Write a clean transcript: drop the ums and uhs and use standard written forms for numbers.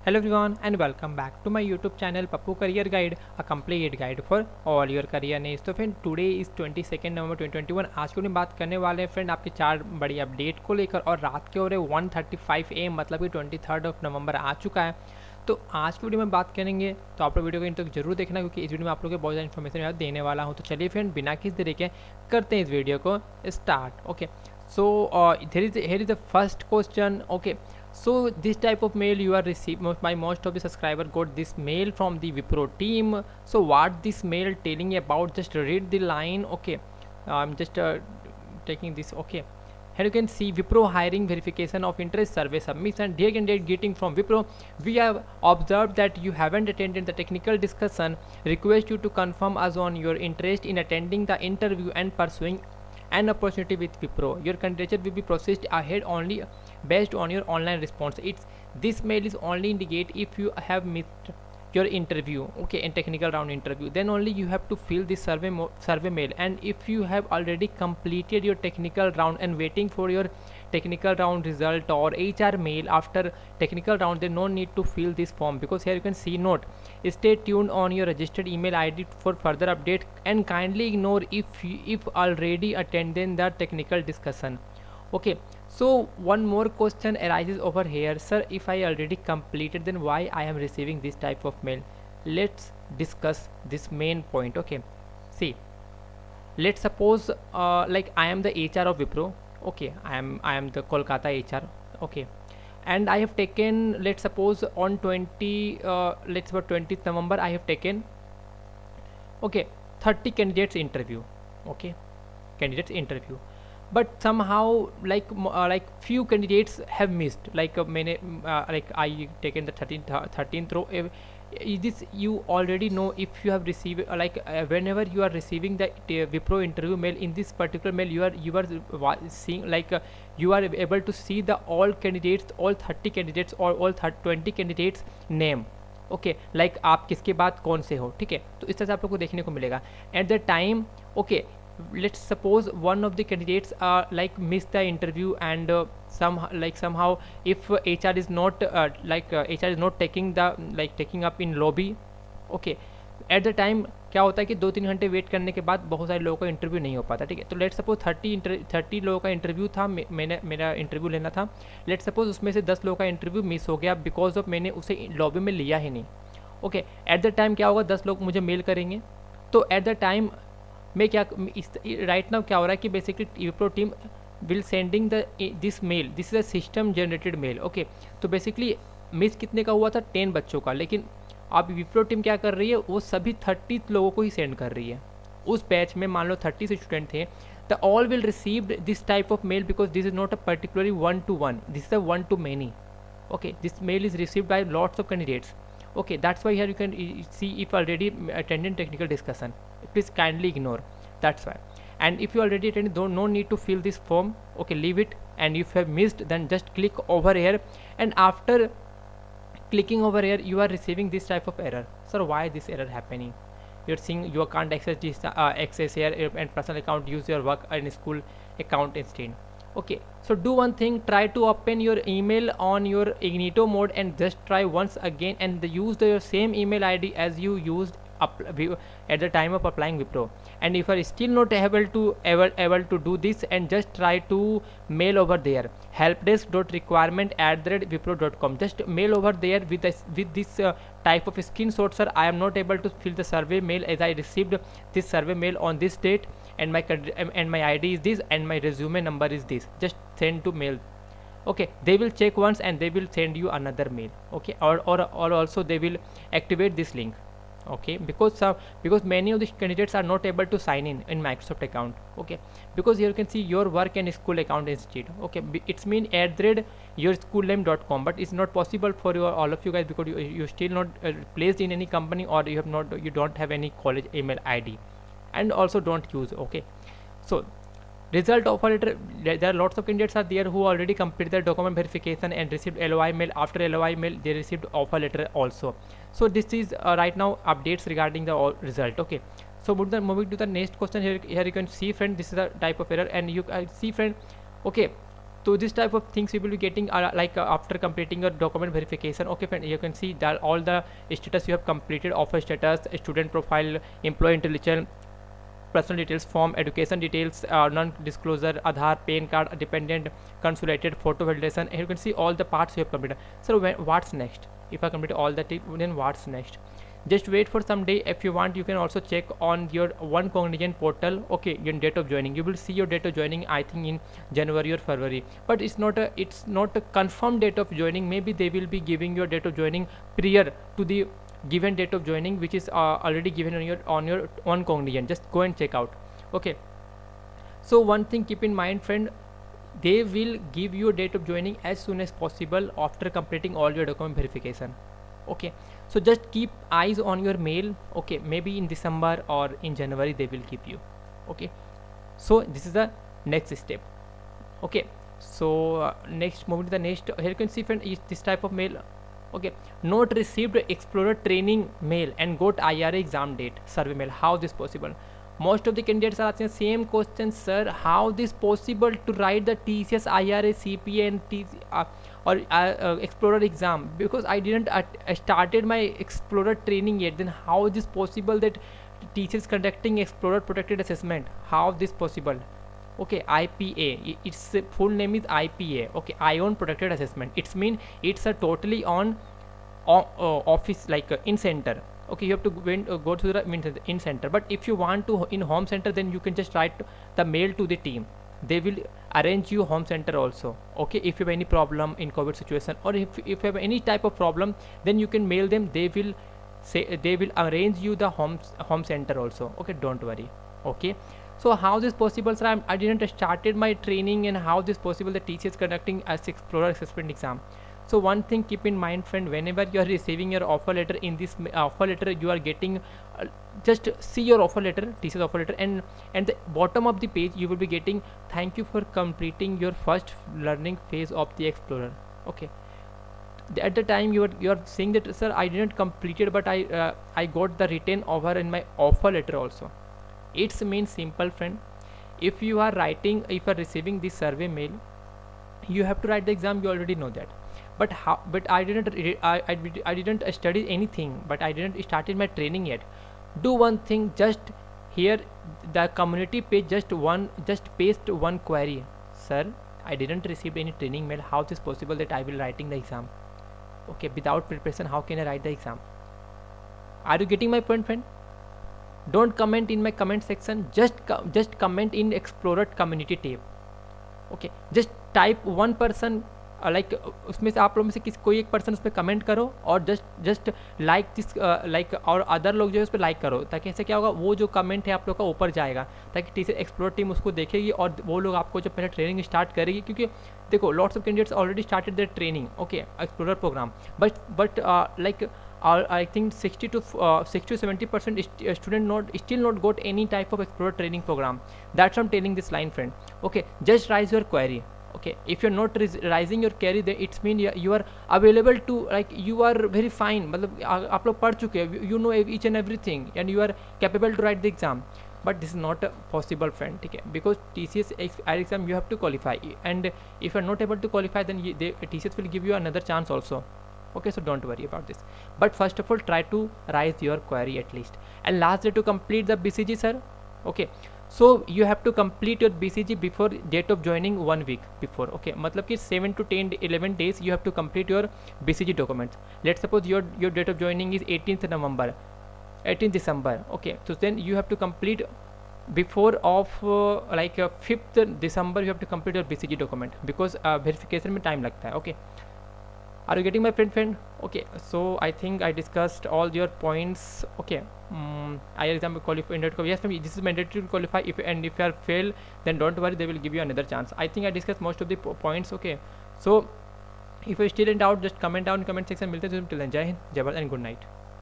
Hello everyone and welcome back to my YouTube channel Pappu Career Guide, a complete guide for all your career needs। तो friend today is 22 नवंबर 2021। आज की हम बात करने वाले हैं फ्रेंड आपके 4 बड़ी अपडेट को लेकर, और रात के हो रहे 1:35 AM, मतलब कि 23 नवंबर आ चुका है। तो आज की वीडियो में बात करेंगे, तो आप लोग वीडियो को इन तक जरूर देखना, क्योंकि इस वीडियो में आप लोगों को बहुत ज़्यादा इन्फॉर्मेशन देने वाला हूँ। तो चलिए फ्रेंड बिना किसी तरीके करते हैं इस वीडियो को start. Okay, so here is the first question. Okay, so this type of mail you are received, my most of the subscriber got this mail from the Wipro team. So what this mail telling about, just read the line. Okay, I'm just taking this. Okay, here you can see Wipro hiring verification of interest survey submission. Dear candidate getting from Wipro, we have observed that you haven't attended the technical discussion. Request you to confirm us on your interest in attending the interview and pursuing an opportunity with Wipro. Your candidature will be processed ahead only based on your online response. This mail is only indicate if you have missed your interview, okay, in technical round interview, then only you have to fill this survey mail. And if you have already completed your technical round and waiting for your technical round result or HR mail after technical round, then no need to fill this form, because here you can see note, stay tuned on your registered email ID for further update, and kindly ignore if already attended the technical discussion. Okay, so one more question arises over here, sir, if I already completed, then why I am receiving this type of mail? Let's discuss this main point. Okay, see, let's suppose like I am the HR of Wipro. Okay, I am the Kolkata HR. Okay, and I have taken, let's suppose on 20th November I have taken, okay, 30 candidates interview. Okay, candidates interview, but somehow like few candidates have missed, like like I taken the 13th row. Is this you already know? If you have received whenever you are receiving the Wipro interview mail, in this particular mail you are seeing, you are able to see the all candidates, all 30 candidates or all 20 candidates name. Okay, like आप किसके बाद कौन से हो, ठीक है। तो इस तरह से आप लोग को देखने को मिलेगा at the time. Okay, let's suppose one of the candidates like missed the interview, and somehow if HR is not HR is not taking up in lobby. Okay, at the time क्या होता है कि 2-3 घंटे wait करने के बाद बहुत सारे लोगों का इंटरव्यू नहीं हो पाता, ठीक है। तो लेट सपोज 30 लोगों का इंटरव्यू था, मेरा इंटरव्यू लेना था। लेट सपोज उसमें से 10 लोगों का इंटरव्यू मिस हो गया बिकॉज ऑफ मैंने उसे लॉबी में लिया ही नहीं। ओके, एट द टाइम क्या होगा, 10 लोग मुझे मेल करेंगे। तो एट द टाइम मैं क्या राइट नाउ क्या हो रहा है कि basically Wipro team will sending this mail, this is a system generated mail. Okay, तो बेसिकली मिस कितने का हुआ था, 10 बच्चों का, लेकिन अब विप्रो टीम क्या कर रही है, वो सभी 30 लोगों को ही सेंड कर रही है। उस बैच में मान लो 30 स्टूडेंट थे, the all will receive this type of male, because this is not a particularly 1-to-1, this is a 1-to-many. Okay, this mail is received by lots of candidates. Okay, that's why here you can see if already attended technical discussion, please kindly ignore, that's why. And if you already attended, no need to fill this form. Okay, leave it, and if you have missed, then just click over here, and after clicking over here you are receiving this type of error. Sir, why this error happening? You're seeing you can't access this access here and personal account, use your work and school account instead. Okay, so do one thing, try to open your email on your Ignito mode and just try once again, and use your same email ID as you used at the time of applying Wipro. And if you are still not able to do this, and just try to mail over there, helpdesk.requirement@wipro.com. just mail over there with this type of screenshot, sir, I am not able to fill the survey mail as I received this survey mail on this date, and my ID is this, and my resume number is this. Just send to mail. Okay, they will check once and they will send you another mail. Okay, or also they will activate this link. Okay, because many of the candidates are not able to sign in Microsoft account. Okay, because here you can see your work and school account instead. Okay, it's mean @yourschoolname.com, but it's not possible for all of you guys, because you still not placed in any company, or you don't have any college email ID, and also don't use. Okay, so result offer letter, there are lots of candidates are there who already completed their document verification and received LOI mail. After LOI mail they received offer letter also. So this is right now updates regarding the result. Okay, so moving to the next question. Here you can see, friend, this is the type of error, and you see, friend, okay, So this type of things you will be getting after completing your document verification. Okay friend, you can see that all the status you have completed: offer status, student profile, employee intelligence, personal details form, education details, non-disclosure, Aadhaar, PAN card, dependent, consolidated, photo validation. And you can see all the parts you have completed. So what's next? If I complete all that, then what's next? Just wait for some day. If you want, you can also check on your one Cognizant portal. Okay, your date of joining, you will see your date of joining, I think in January or February, but it's not a confirmed date of joining. Maybe they will be giving your date of joining prior to the given date of joining, which is already given on your one Cognizant. Just go and check out. Okay, so one thing keep in mind friend, they will give you a date of joining as soon as possible after completing all your document verification. Okay, so just keep eyes on your mail. Okay, maybe in December or in January they will keep you. Okay, so this is the next step. Okay, so next, moving to the next. Here you can see friend, is this type of mail. Okay, not received Explorer training mail and got IRA exam date survey mail. How this possible? Most of the candidates are asking the same question, sir. How this possible to write the TCS IRA, CPA and Explorer exam? Because I didn't started my Explorer training yet. Then how is this possible that TCS conducting Explorer protected assessment? How this possible? Okay, IPA, its full name is IPA. Okay, Ion protected assessment. It's mean it's a totally on office, like in center. Okay, you have to go to the in center, but if you want to in home center, then you can just write the mail to the team. They will arrange you home center also. Okay, if you have any problem in COVID situation, or if you have any type of problem, then you can mail them. They will say, they will arrange you the home center also. Okay, don't worry. Okay, so how this possible, sir? I didn't started my training, and how this possible that TCS conducting as Explorer assessment exam? So one thing keep in mind friend, whenever you are receiving your offer letter, in this offer letter you are getting just see your offer letter, TCS offer letter, and the bottom of the page you will be getting, thank you for completing your first learning phase of the Explorer. Okay, at the time you are saying that, sir, I didn't complete it, but I got the written offer in my offer letter also. It's mean simple friend, if you are receiving this survey mail, you have to write the exam. You already know that, but how? But I didn't study anything, but I didn't started my training yet. Do one thing, just here the community page, just paste one query, sir, I didn't receive any training mail. How is possible that I will writing the exam? Okay, without preparation, how can I write the exam? Are you getting my point, friend? Don't comment in my comment section. Just comment in Explorer community tab. Okay, just type one person, like उसमें से आप लोग में से कोई एक person उस पर कमेंट करो, और जस्ट लाइक दिस, लाइक, और अदर लोग जो है उस पर लाइक करो, ताकि ऐसे क्या होगा, वो जो कमेंट है आप लोग का ऊपर जाएगा, ताकि TCS एक्सप्लोर टीम उसको देखेगी और वो लोग आपको जो पहले ट्रेनिंग स्टार्ट करेगी. क्योंकि देखो, lots of candidates already started their training, okay, explorer program, but like I think 60 to 70% student still not got any type of Explorer training program. That's why I'm telling this line, friend. Okay, just raise your query. Okay, if you're not raising your query, then it's mean you are available to, like, you are very fine, मतलब आप लोग पढ़ चुके हैं, you know each and everything, and you are capable to write the exam. But this is not possible, friend. Okay, because TCS IRA exam you have to qualify, and if you're not able to qualify, then TCS will give you another chance also. Okay, so don't worry about this, but first of all try to raise your query at least. And last day to complete the BCG, sir. Okay, so you have to complete your BCG before date of joining 1 week before. Okay, मतलब कि 7 to 11 days you have to complete your BCG documents. Let's suppose your date of joining is 18th December. Okay, so then you have to complete before of 5th December you have to complete your BCG document, because verification में time लगता है. Okay, are you getting my friend? Okay, so I think I discussed all your points. Okay, IR exam qualify. Yes, this is mandatory to qualify. If you are fail, then don't worry, they will give you another chance. I think I discussed most of the points. Okay, so if you are still in doubt, just comment down in comment section. मिलते हैं till then. जय हिंद, जय Bharat and good night.